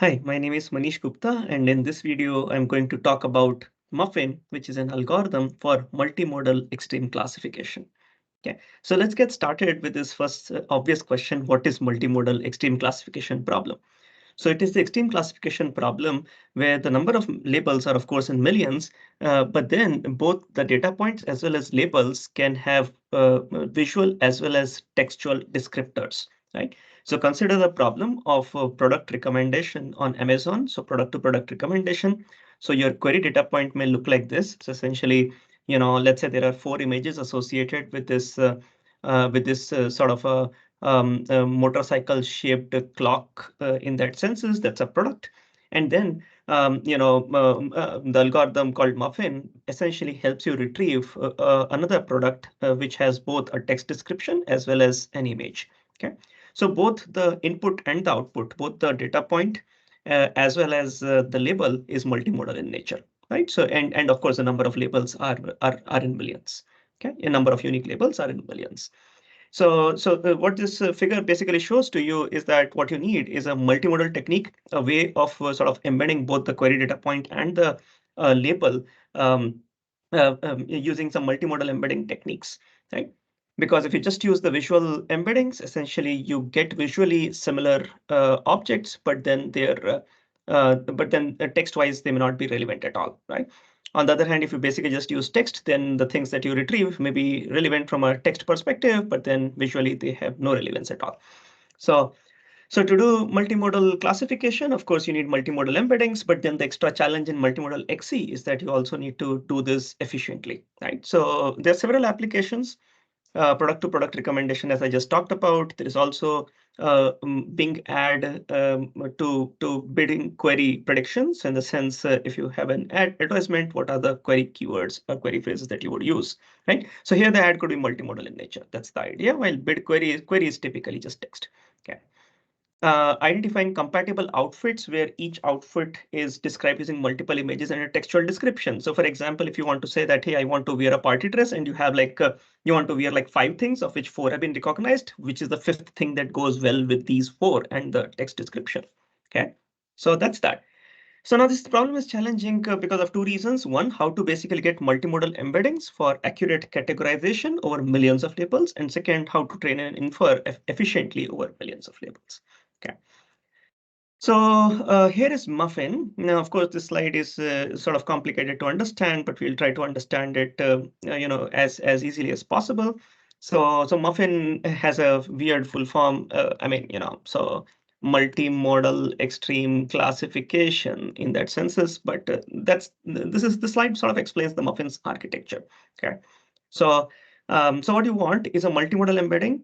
Hi, my name is Manish Gupta, and in this video, I'm going to talk about MUFIN, which is an algorithm for multimodal extreme classification. Okay, so let's get started with this first obvious question. What is multimodal extreme classification problem? So it is the extreme classification problem where the number of labels are, of course, in millions, but then both the data points as well as labels can have visual as well as textual descriptors, right? So consider the problem of product recommendation on Amazon. So product to product recommendation. So your query data point may look like this. So essentially, let's say there are 4 images associated with this sort of a motorcycle shaped clock in that senses. That's a product. And then the algorithm called MUFIN essentially helps you retrieve another product which has both a text description as well as an image. Okay, so both the input and the output, both the data point as well as the label is multimodal in nature, right? So and of course the number of labels are in millions. Okay, a number of unique labels are in millions. So what this figure basically shows to you is that what you need is a multimodal technique, a way of sort of embedding both the query data point and the label um, using some multimodal embedding techniques, right? Because if you just use the visual embeddings, essentially you get visually similar objects, but then text-wise they may not be relevant at all, right? On the other hand, if you basically just use text, then the things that you retrieve may be relevant from a text perspective, but then visually they have no relevance at all. So, so to do multimodal classification, of course, you need multimodal embeddings, but then the extra challenge in multimodal XE is that you also need to do this efficiently, right? So there are several applications. Product to product recommendation, as I just talked about. There is also Bing ad to bidding query predictions in the sense if you have an advertisement, what are the query keywords or query phrases that you would use, right? So here the ad could be multimodal in nature. That's the idea. While bid query is typically just text. Okay. Identifying compatible outfits where each outfit is described using multiple images and a textual description. So for example, if you want to say that, hey, I want to wear a party dress and you have you want to wear like 5 things of which 4 have been recognized, which is the 5th thing that goes well with these 4 and the text description. Okay, so that's that. So now this problem is challenging because of 2 reasons. One, how to basically get multimodal embeddings for accurate categorization over millions of labels. And second, how to train and infer efficiently over millions of labels. Okay. So here is MUFIN. Now, of course, this slide is sort of complicated to understand, but we'll try to understand it, as easily as possible. So MUFIN has a weird full form. So multimodal extreme classification in that senses. But this is the slide sort of explains the MUFIN's architecture. Okay. So so what you want is a multimodal embedding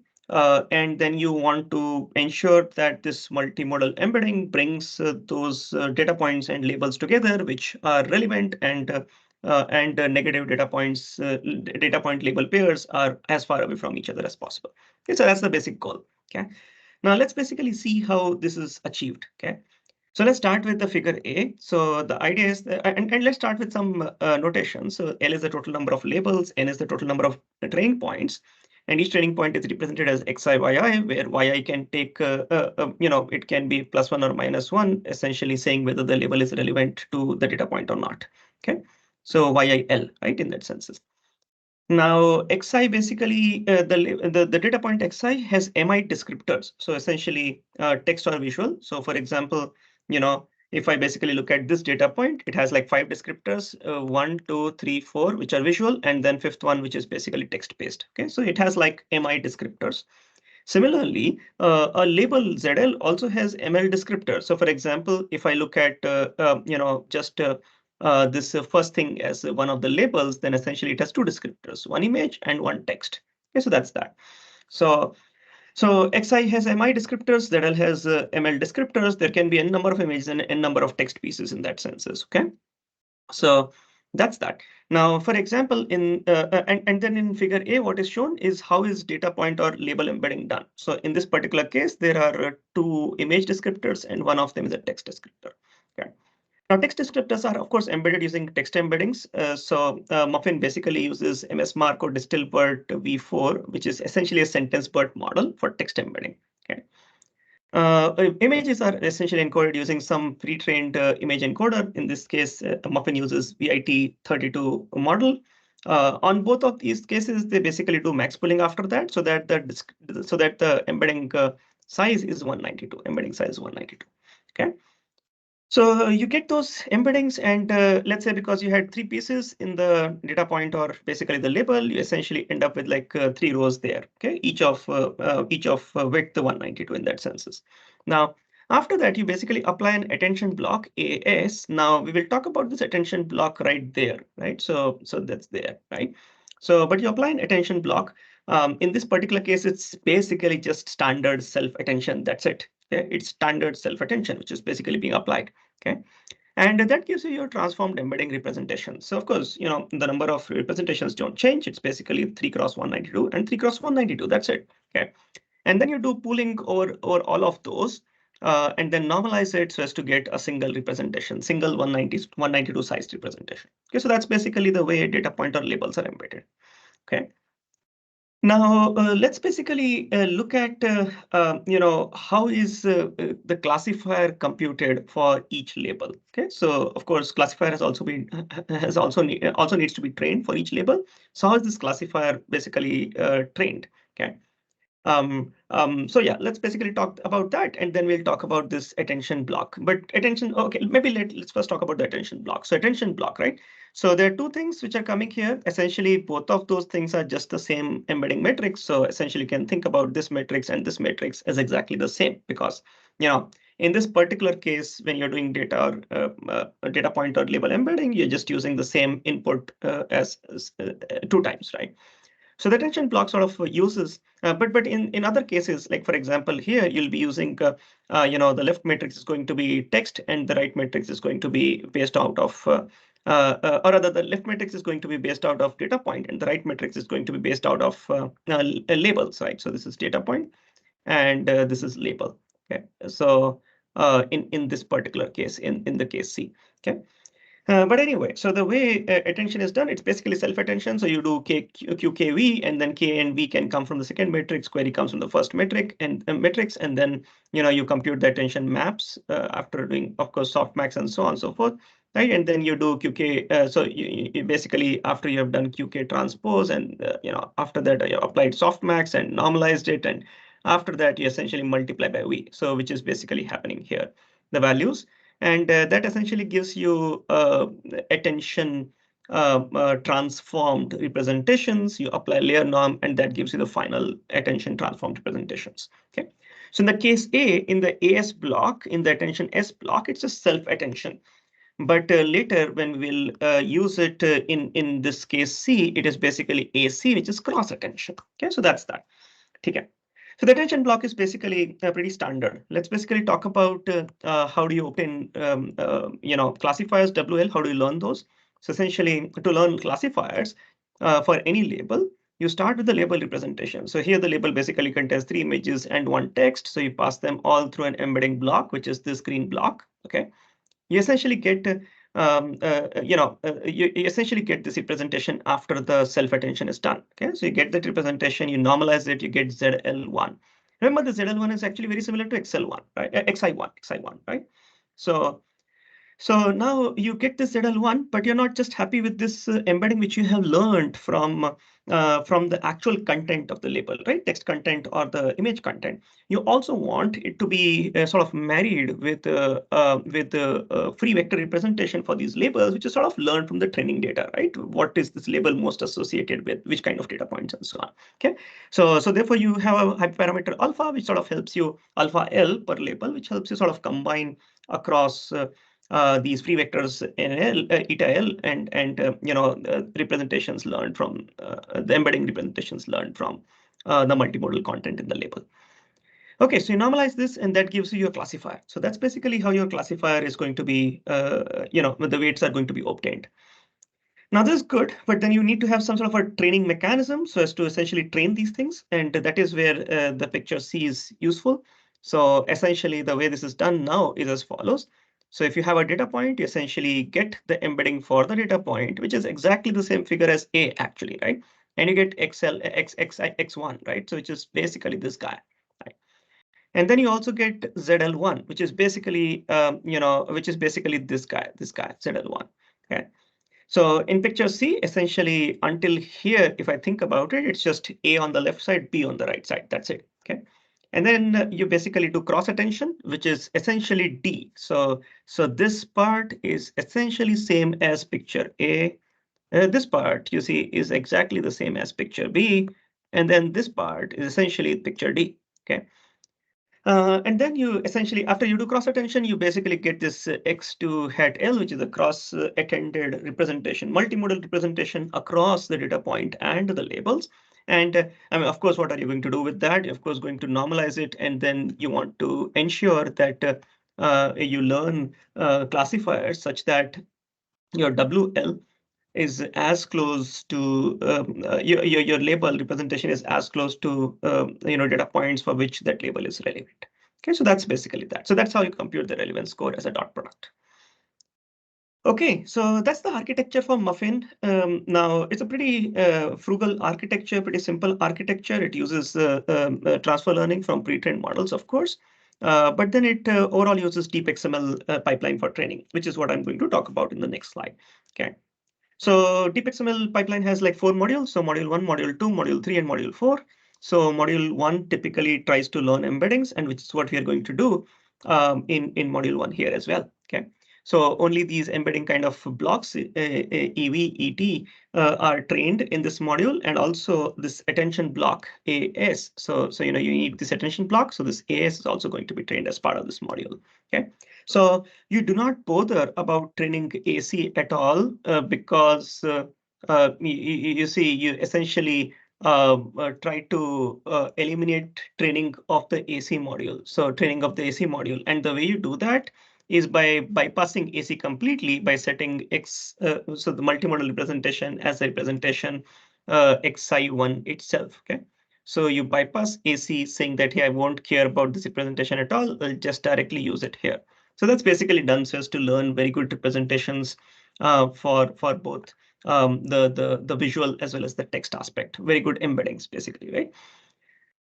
and then you want to ensure that this multimodal embedding brings those data points and labels together, which are relevant and negative data point label pairs are as far away from each other as possible. Okay, so that's the basic goal. Okay. Now let's basically see how this is achieved. Okay. So let's start with the figure A. So the idea is, and let's start with some notation. So L is the total number of labels, N is the total number of training points, and each training point is represented as xi, yi, where yi can take, it can be +1 or -1, essentially saying whether the label is relevant to the data point or not. Okay, so yil, right, in that sense. Now, xi basically the data point xi has mi descriptors. So essentially text or visual. So for example, if I basically look at this data point, it has like 5 descriptors, 1, 2, 3, 4, which are visual, and then 5th one, which is basically text based. Okay, so it has like mi descriptors. Similarly, a label ZL also has ML descriptors. So for example, if I look at, just this first thing as one of the labels, then essentially it has 2 descriptors, one image and one text. Okay, so that's that. So XI has MI descriptors, ZL has ML descriptors. There can be n number of images and n number of text pieces in that senses. Okay. So that's that. Now, for example, and then in figure A, what is shown is how is data point or label embedding done. So in this particular case, there are 2 image descriptors and one of them is a text descriptor. Okay. Now, text descriptors are, of course, embedded using text embeddings. MUFIN basically uses MSMark or Distilbert v4, which is essentially a sentence BERT model for text embedding. Okay. Images are essentially encoded using some pre-trained image encoder. In this case, MUFIN uses VIT32 model. On both of these cases, they basically do max pooling after that, so that the embedding size is 192. Embedding size is 192. Okay. So you get those embeddings, and let's say because you had three pieces in the data point or basically the label, you essentially end up with like three rows there. Okay, each of width 192 in that senses. Now, after that, you basically apply an attention block AS. Now we will talk about this attention block right there, right? So that's there, right? So, but you apply an attention block. In this particular case, it's basically just standard self-attention. That's it. Okay? It's standard self-attention, which is basically being applied. Okay, and that gives you your transformed embedding representation. So of course, the number of representations don't change. It's basically 3 cross 192 and 3 cross 192. That's it. Okay, and then you do pooling over all of those, and then normalize it so as to get a single representation, single 192 size representation. Okay, so that's basically the way data pointer labels are embedded. Okay. Now, let's basically look at how is the classifier computed for each label. Okay, so of course, classifier has also been also needs to be trained for each label. So how is this classifier basically trained? Okay. So yeah, let's basically talk about that, and then we'll talk about this attention block. But attention, okay, maybe let's first talk about the attention block. So attention block, right? So there are two things which are coming here. Essentially, both of those things are just the same embedding matrix. So essentially, you can think about this matrix and this matrix as exactly the same, because in this particular case, when you're doing data data pointer label embedding, you're just using the same input as two times, right? So the attention block sort of uses, but in other cases, like for example, here you'll be using, the left matrix is going to be text and the right matrix is going to be based out of, or rather the left matrix is going to be based out of data point and the right matrix is going to be based out of labels, right? So this is data point and this is label. Okay, so in this particular case, in the case C, okay. But anyway, so the way attention is done, it's basically self-attention. So you do QKV, and then K and V can come from the second matrix, query comes from the first matrix, and then you compute the attention maps after doing, of course, softmax and so on and so forth, right? And then you do QK. So you basically, after you have done QK transpose, and after that you applied softmax and normalized it, and after that you essentially multiply by V. So which is basically happening here, the values. And that essentially gives you attention transformed representations. You apply layer norm, and that gives you the final attention transformed representations. Okay. So in the case A, in the AS block, in the attention S block, it's a self-attention. But later, when we'll use it in this case C, it is basically AC, which is cross attention. Okay, so that's that. Okay. So the attention block is basically pretty standard. Let's basically talk about how do you obtain classifiers WL. How do you learn those? So essentially, to learn classifiers for any label, you start with the label representation. So here the label basically contains three images and one text. So you pass them all through an embedding block, which is this green block. Okay, you essentially get you essentially get this representation after the self-attention is done. Okay, so you get that representation, you normalize it, you get ZL1. Remember, the ZL1 is actually very similar to XL1, right? XI1, right? So now you get this ZL1, but you're not just happy with this embedding which you have learned from the actual content of the label, right? Text content or the image content. You also want it to be sort of married with free vector representation for these labels, which is sort of learned from the training data, right? What is this label most associated with, which kind of data points and so on. Okay, so therefore you have a hyperparameter alpha, which sort of helps you, alpha L per label, which helps you sort of combine across these free vectors NL, eta L, and representations learned from the embedding representations learned from the multimodal content in the label. Okay, so you normalize this, and that gives you your classifier. So that's basically how your classifier is going to be, the weights are going to be obtained. Now this is good, but then you need to have some sort of a training mechanism so as to essentially train these things, and that is where the picture C is useful. So essentially, the way this is done now is as follows. So if you have a data point, you essentially get the embedding for the data point, which is exactly the same figure as A actually, right? And you get XL, X1, right? So which is basically this guy, right? And then you also get ZL1, which is basically, which is basically this guy, ZL1. Okay. So in picture C, essentially until here, if I think about it, it's just A on the left side, B on the right side. That's it. Okay. And then you basically do cross attention, which is essentially D. So this part is essentially same as picture A. This part you see is exactly the same as picture B. And then this part is essentially picture D. Okay. And then you essentially, after you do cross attention, you basically get this X2 hat L, which is a cross attended representation, multimodal representation across the data point and the labels. And I mean, of course, what are you going to do with that? You're of course, going to normalize it. And then you want to ensure that you learn classifiers such that your WL is as close to your label representation is as close to data points for which that label is relevant. Okay, so that's basically that. So that's how you compute the relevance score as a dot product. Okay, so that's the architecture for MUFIN. Now it's a pretty frugal architecture, pretty simple architecture. It uses transfer learning from pre-trained models, of course. But then it overall uses deep XML pipeline for training, which is what I'm going to talk about in the next slide. Okay. So deep XML pipeline has like 4 modules. So module 1, module 2, module 3, and module 4. So module 1 typically tries to learn embeddings, and which is what we are going to do in module 1 here as well. Okay. So only these embedding kind of blocks, EV, ET, are trained in this module, and also this attention block AS. So you need this attention block. So this AS is also going to be trained as part of this module. Okay. So you do not bother about training AC at all because you see, you essentially try to eliminate training of the AC module. So training of the AC module, and the way you do that is by bypassing AC completely by setting X, so the multimodal representation as a representation XI1 itself. Okay. So you bypass AC saying that, hey, I won't care about this representation at all. I'll just directly use it here. So that's basically done so as to learn very good representations for both the visual as well as the text aspect. Very good embeddings, basically, right?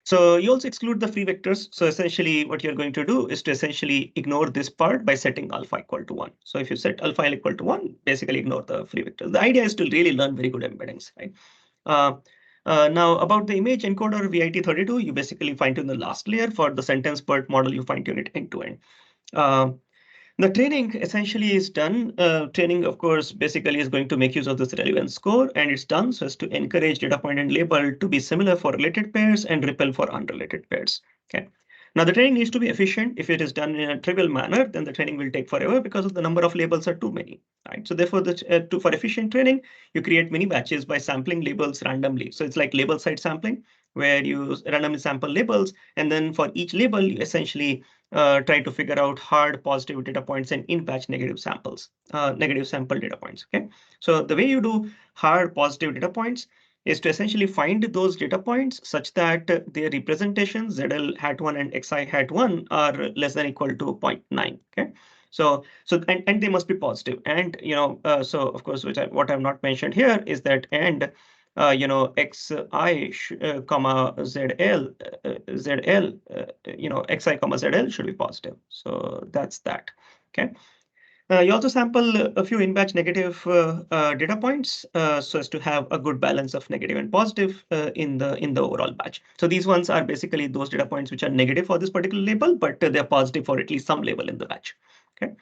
So you also exclude the free vectors. So essentially what you're going to do is to essentially ignore this part by setting alpha equal to 1. So if you set alpha equal to 1, basically ignore the free vectors. The idea is to really learn very good embeddings, right? Now about the image encoder VIT32, you basically fine tune the last layer. For the sentence BERT model, you fine tune it end to end. The training essentially is done. Training, of course, basically is going to make use of this relevance score, and it's done so as to encourage data point and label to be similar for related pairs and repel for unrelated pairs. Okay. Now the training needs to be efficient. If it is done in a trivial manner, then the training will take forever because of the number of labels are too many. Right. So therefore, for efficient training, you create many batches by sampling labels randomly. So it's like label side sampling, where you randomly sample labels, and then for each label, you essentially try to figure out hard positive data points and in-batch negative samples, negative sample data points. Okay, so the way you do hard positive data points is to essentially find those data points such that their representations ZL hat 1 and XI hat 1 are less than equal to 0.9. Okay. So and they must be positive. And so of course, what I've not mentioned here is that and xi comma zl xi comma zl should be positive. So that's that. Okay. You also sample a few in-batch negative data points so as to have a good balance of negative and positive in the overall batch. So these ones are basically those data points which are negative for this particular label, but they're positive for at least some label in the batch. Okay.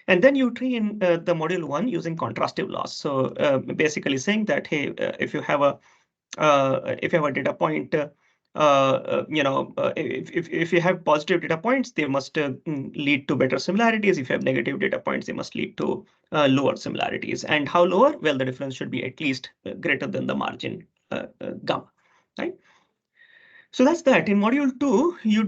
And then you train the module 1 using contrastive loss. So basically saying that, hey, if you have a data point, if you have positive data points, they must lead to better similarities. If you have negative data points, they must lead to lower similarities. And how lower? Well, the difference should be at least greater than the margin gamma, right? So that's that. In module 2, you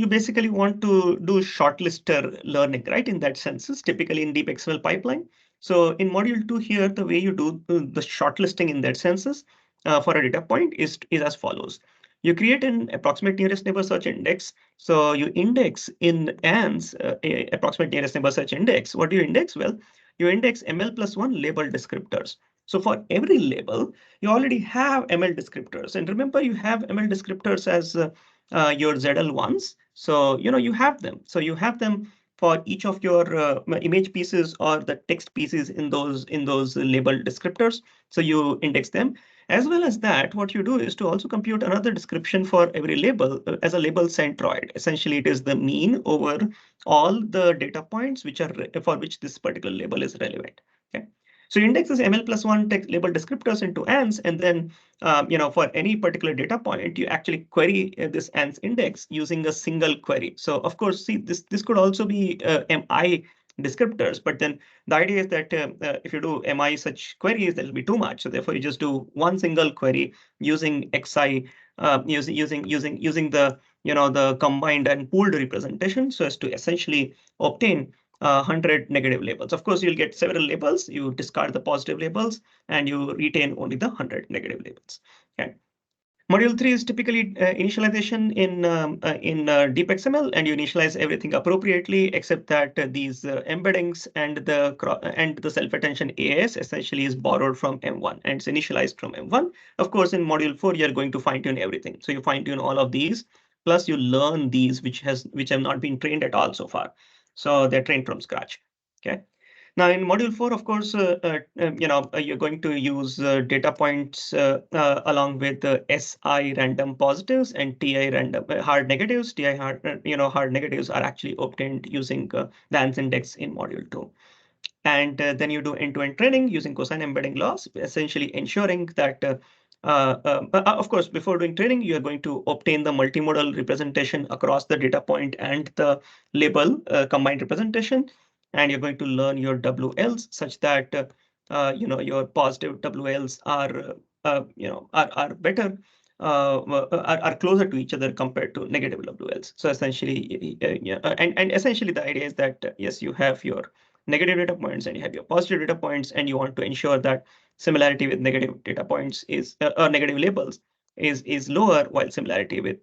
basically want to do shortlister learning, right? In that sense, it's typically in deep XML pipeline. So in module 2 here, the way you do the shortlisting in that sense is for a data point is as follows. You create an approximate nearest neighbor search index. So you index in ANS, approximate nearest neighbor search index. What do you index? Well, you index ML+1 label descriptors. So for every label, you already have ML descriptors. And remember, you have ML descriptors as your ZL1s. So, you have them. So you have them for each of your image pieces or the text pieces in those labeled descriptors. So you index them. As well as that, what you do is to also compute another description for every label as a label centroid. Essentially, it is the mean over all the data points for which this particular label is relevant. Okay. So you index this ML+1 text label descriptors into ANS, and then for any particular data point, you actually query this ANS index using a single query. So of course, see, this could also be MI descriptors, but then the idea is that if you do MI such queries, that will be too much. So therefore, you just do one single query using XI, using the combined and pooled representation, so as to essentially obtain 100 negative labels. Of course, you'll get several labels. You discard the positive labels, and you retain only the 100 negative labels. Okay. Module 3 is typically initialization in deep XML, and you initialize everything appropriately, except that these embeddings and the self-attention AS essentially is borrowed from M1 and it's initialized from M1. Of course, in module 4, you're going to fine-tune everything. So you fine-tune all of these, plus you learn these which have not been trained at all so far. So they're trained from scratch. Okay. Now in module 4, of course, you're going to use data points along with SI random positives and TI random hard negatives. TI hard negatives are actually obtained using the ANS index in module 2. And then you do end-to-end training using cosine embedding laws, essentially ensuring that, of course, before doing training, you are going to obtain the multimodal representation across the data point and the label combined representation. And you're going to learn your WLs such that, your positive WLs are better, are closer to each other compared to negative WLs. So essentially, and essentially the idea is that, yes, you have your negative data points and you have your positive data points, and you want to ensure that similarity with negative data points is or negative labels is lower, while similarity with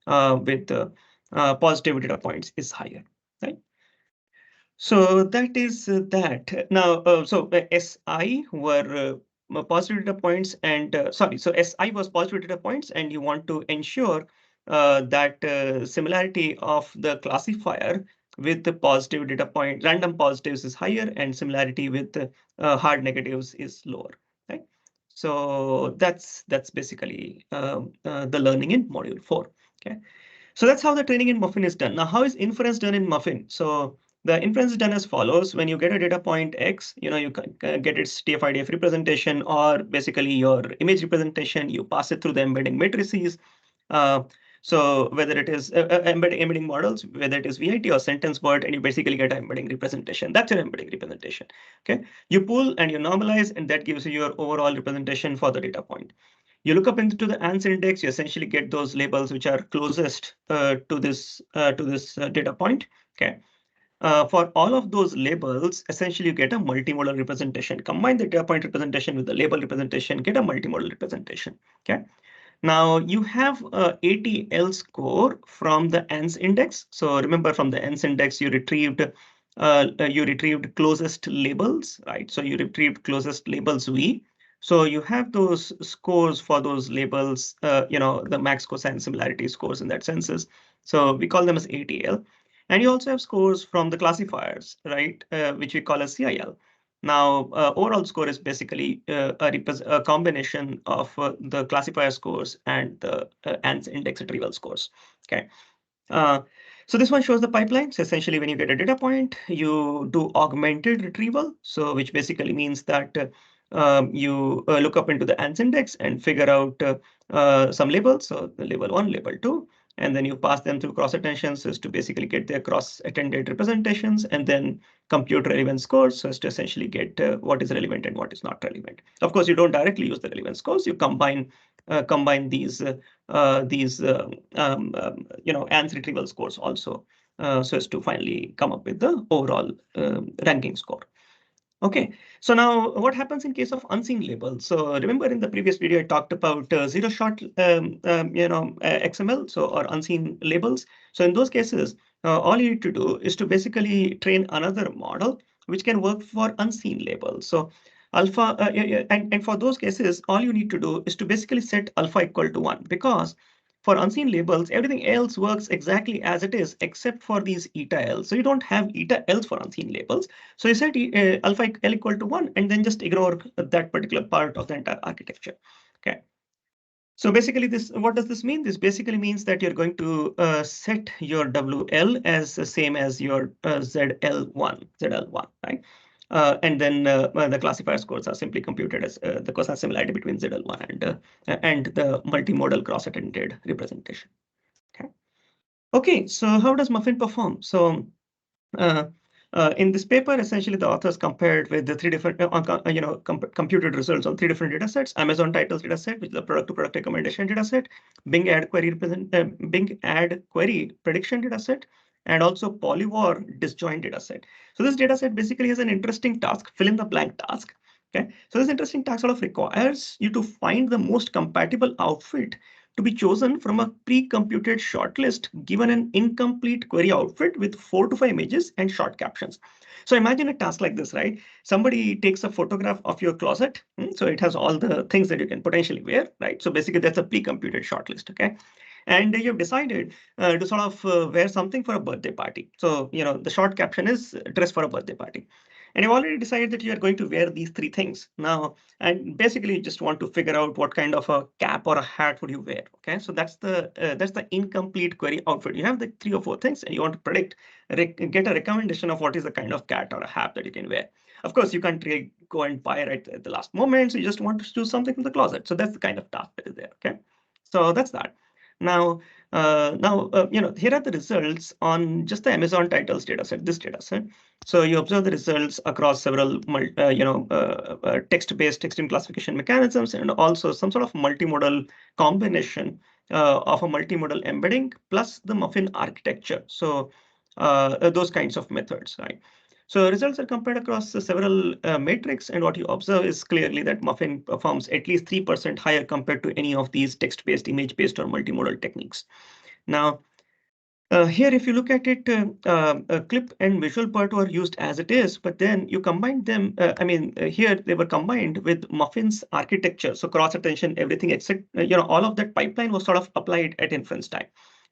positive data points is higher, right? So that is that. Now, SI were positive data points, and sorry, so SI was positive data points, and you want to ensure that similarity of the classifier with the positive data point, random positives is higher, and similarity with the hard negatives is lower, right? So that's basically the learning in module 4. Okay. So that's how the training in MUFIN is done. Now, how is inference done in MUFIN? So the inference is done as follows. When you get a data point X, you can get its TF-IDF representation, or basically your image representation, you pass it through the embedding matrices. So whether it is embedding models, whether it is VIT or sentence word, and you basically get an embedding representation. That's your embedding representation. Okay. You pull and you normalize, and that gives you your overall representation for the data point. You look up into the ANS index, you essentially get those labels which are closest to this data point. Okay. For all of those labels, essentially you get a multimodal representation. Combine the data point representation with the label representation, get a multimodal representation. Okay. Now you have a ATL score from the ANS index. So remember, from the ANS index, you retrieved closest labels, right? So you retrieved closest labels V. So you have those scores for those labels, the max cosine similarity scores in that senses. So we call them as ATL. And you also have scores from the classifiers, right, which we call as CIL. Now, overall score is basically a combination of the classifier scores and the ANS index retrieval scores. Okay. So this one shows the pipeline. So essentially, when you get a data point, you do augmented retrieval. So which basically means that you look up into the ANS index and figure out some labels. So the label 1, label 2, and then you pass them through cross attentions so as to basically get their cross attended representations, and then compute relevant scores so as to essentially get what is relevant and what is not relevant. Of course, you don't directly use the relevant scores. You combine these ANS retrieval scores also, so as to finally come up with the overall ranking score. Okay, so now what happens in case of unseen labels? So remember, in the previous video, I talked about zero-shot XML, so or unseen labels. So in those cases, all you need to do is to basically train another model which can work for unseen labels. So alpha, and for those cases, all you need to do is to basically set alpha equal to 1, because for unseen labels, everything else works exactly as it is, except for these eta L. So you don't have eta else for unseen labels. So you set alpha L equal to 1, and then just ignore that particular part of the entire architecture. Okay. So basically, what does this mean? This basically means that you're going to set your WL as the same as your ZL1, right? And then the classifier scores are simply computed as the cosine similarity between ZL1 and the multimodal cross-attended representation. Okay. Okay. So how does MUFIN perform? So uh, in this paper, essentially, the authors compared with the three different, computed results on three different data sets: Amazon titles data set, which is the product-to-product recommendation data set; Bing ad query prediction data set; and also Polyvore disjoint data set. So this data set basically has an interesting task, fill in the blank task. Okay, so this interesting task sort of requires you to find the most compatible outfit to be chosen from a pre-computed shortlist given an incomplete query outfit with 4 to 5 images and short captions. So imagine a task like this, right? Somebody takes a photograph of your closet. So it has all the things that you can potentially wear, right? So basically that's a pre-computed shortlist, okay? And you've decided to sort of wear something for a birthday party. So, the short caption is dress for a birthday party. And you've already decided that you are going to wear these three things now, and basically you just want to figure out what kind of a cap or a hat would you wear. Okay, so that's the incomplete query outfit. You have the 3 or 4 things, and you want to get a recommendation of what is the kind of cat or a hat that you can wear. Of course, you can't really go and buy right at the last moment, so you just want to choose something from the closet. So that's the kind of task that is there. Okay, so that's that. Now, here are the results on just the Amazon titles dataset, this dataset. So you observe the results across several, text-based text classification mechanisms, and also some sort of multimodal combination of a multimodal embedding plus the MUFIN architecture. So those kinds of methods, right? So results are compared across several metrics, and what you observe is clearly that MUFIN performs at least 3% higher compared to any of these text-based, image-based, or multimodal techniques. Now, here, if you look at it, clip and visual part were used as it is, but then you combined them. Here they were combined with MUFIN's architecture. So cross attention, everything except, all of that pipeline was sort of applied at inference time.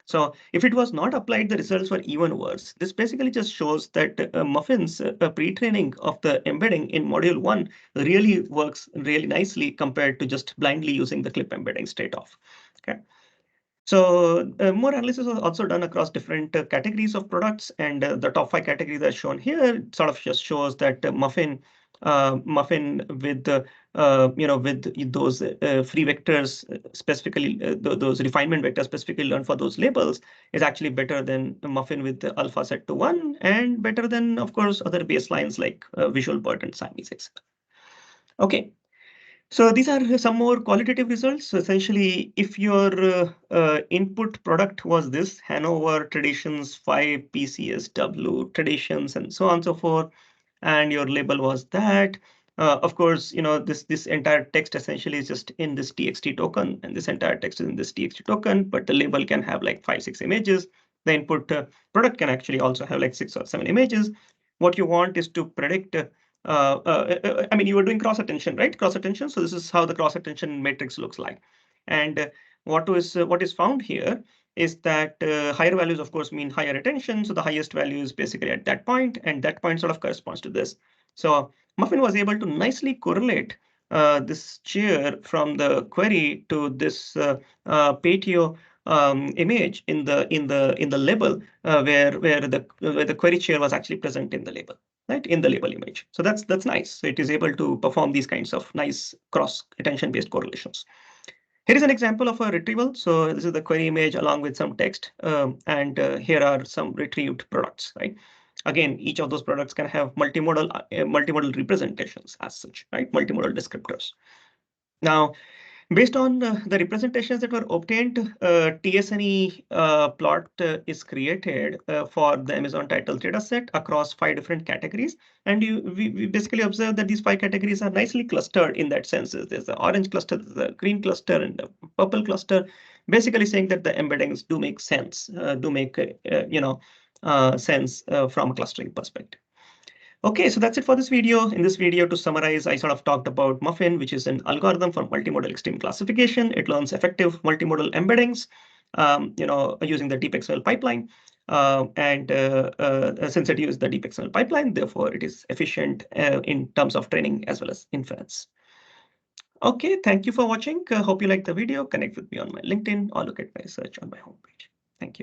So if it was not applied, the results were even worse. This basically just shows that MUFIN's pre-training of the embedding in module 1 really works really nicely compared to just blindly using the clip embedding straight off. Okay. So more analysis was also done across different categories of products, and the top 5 categories are shown here. Sort of just shows that MUFIN with with those free vectors, specifically those refinement vectors specifically learned for those labels, is actually better than MUFIN with the alpha set to 1, and better than, of course, other baselines like visual BERT and Siamese, etc. Okay. So these are some more qualitative results. So essentially, if your input product was this Hanover Traditions 5 PCSW Traditions and so on and so forth, and your label was that, of course, this entire text essentially is just in this TXT token, and this entire text is in this TXT token, but the label can have like 5, 6 images. The input product can actually also have like 6 or 7 images. What you want is to predict you were doing cross attention, right? Cross attention. So this is how the cross attention matrix looks like. And what is found here is that higher values, of course, mean higher attention. So the highest value is basically at that point, and that point sort of corresponds to this. So MUFIN was able to nicely correlate this chair from the query to this patio image in the label where the query chair was actually present in the label, right, in the label image. So that's nice. So it is able to perform these kinds of nice cross attention based correlations. Here is an example of a retrieval. So this is the query image along with some text, and here are some retrieved products, right? Again, each of those products can have multimodal representations as such, right? Multimodal descriptors. Now, based on the representations that were obtained, TSNE plot is created for the Amazon titles dataset across 5 different categories. And we basically observe that these 5 categories are nicely clustered in that sense. There's the orange cluster, the green cluster, and the purple cluster, basically saying that the embeddings do make sense, sense from a clustering perspective. Okay, so that's it for this video. In this video, to summarize, I sort of talked about MUFIN, which is an algorithm for multimodal extreme classification. It learns effective multimodal embeddings. using the deep XML pipeline. Since it uses the deep XML pipeline, therefore it is efficient in terms of training as well as inference. Okay, thank you for watching. Hope you liked the video. Connect with me on my LinkedIn or look at my research on my homepage.